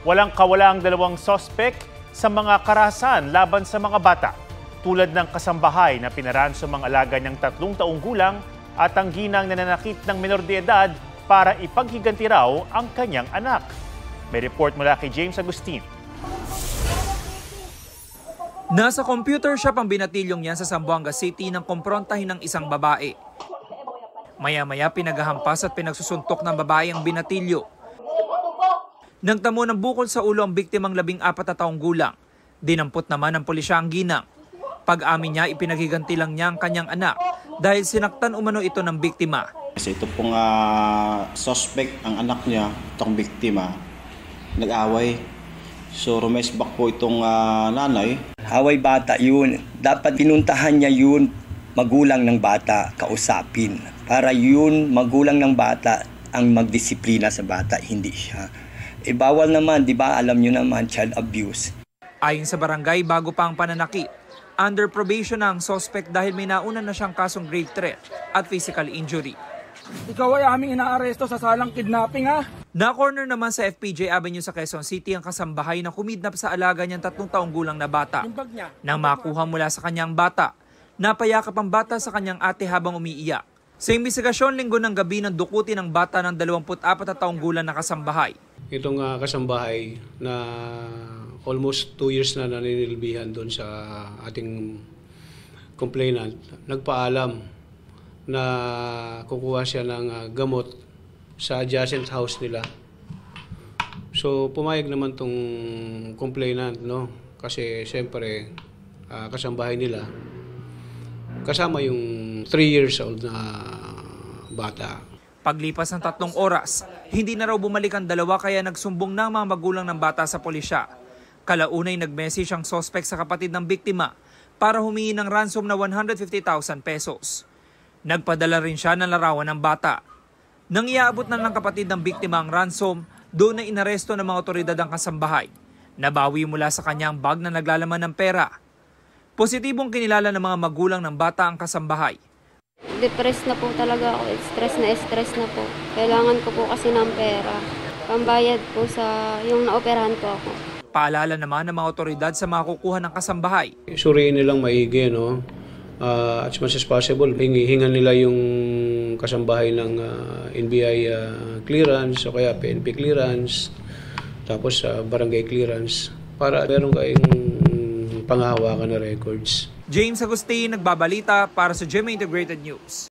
Walang kawala ang dalawang sospek sa mga karahasan laban sa mga bata, tulad ng kasambahay na pinaransom ang alaga niyang 3 taong gulang at ang ginang nananakit ng menor de edad para ipaghiganti raw ang kanyang anak. May report mula kay James Agustin. Nasa computer shop ang binatilyong yan sa Zamboanga City nang kumprontahin ng isang babae. Maya-maya pinaghahampas at pinagsusuntok ng babae ang binatilyo. Nagtamo ng bukol sa ulo ang biktimang 14 na taong gulang. Dinampot naman ng pulisya ang ginang. Pag-amin niya, ipinaghiganti lang niya ang kanyang anak dahil sinaktan umano ito ng biktima. Kasi ito pong suspect, ang anak niya, itong biktima, nag-away. So rumesbak po itong nanay. Away bata yun. Dapat pinuntahan niya yun, magulang ng bata, kausapin. Para yun, magulang ng bata, ang magdisiplina sa bata, hindi siya. Bawal naman, di ba? Alam niyo naman, child abuse. Ayon sa barangay, bago pa ang pananakit, under probation na ang suspect dahil may nauna na siyang kasong grave threat at physical injury. Ikaw ay aming inaaresto sa salang kidnapping, ha? Na-corner naman sa FPJ Avenue sa Quezon City ang kasambahay na kumidnap sa alaga niyang 3 taong gulang na bata. Nang makuha mula sa kanyang bata, napayakap ang bata sa kanyang ate habang umiiyak. Sa imbestigasyon, linggo ng gabi ng dukutin ng bata ng 24 na taong gulang na kasambahay. Itong kasambahay na almost 2 years na naninilbihan doon sa ating complainant, nagpaalam na kukuha siya ng gamot sa adjacent house nila. So pumayag naman tong complainant, no? Kasi siyempre kasambahay nila kasama yung 3 years old na bata. Paglipas ng 3 oras, hindi na raw bumalik ang dalawa kaya nagsumbong na ang mga magulang ng bata sa pulisya. Kalaunay nag-message ang suspect sa kapatid ng biktima para humingi ng ransom na 150,000 pesos. Nagpadala rin siya ng larawan ng bata. Nang iaabot na ng kapatid ng biktima ang ransom, doon na inaresto ng mga otoridad ang kasambahay. Nabawi mula sa kanyang bag na naglalaman ng pera. Positibong kinilala ng mga magulang ng bata ang kasambahay. Depressed na po talaga ako, stress na po. Kailangan ko po kasi ng pera. Pambayad po sa yung naoperahan po ako. Paalala naman ng mga otoridad sa mga kukuha ng kasambahay. Suriin nilang maigi, no? As much as possible, hingan nila yung kasambahay ng NBI clearance o kaya PNP clearance, tapos barangay clearance para meron kayong panghahawakan na records. James Agustin, nagbabalita para sa GMA Integrated News.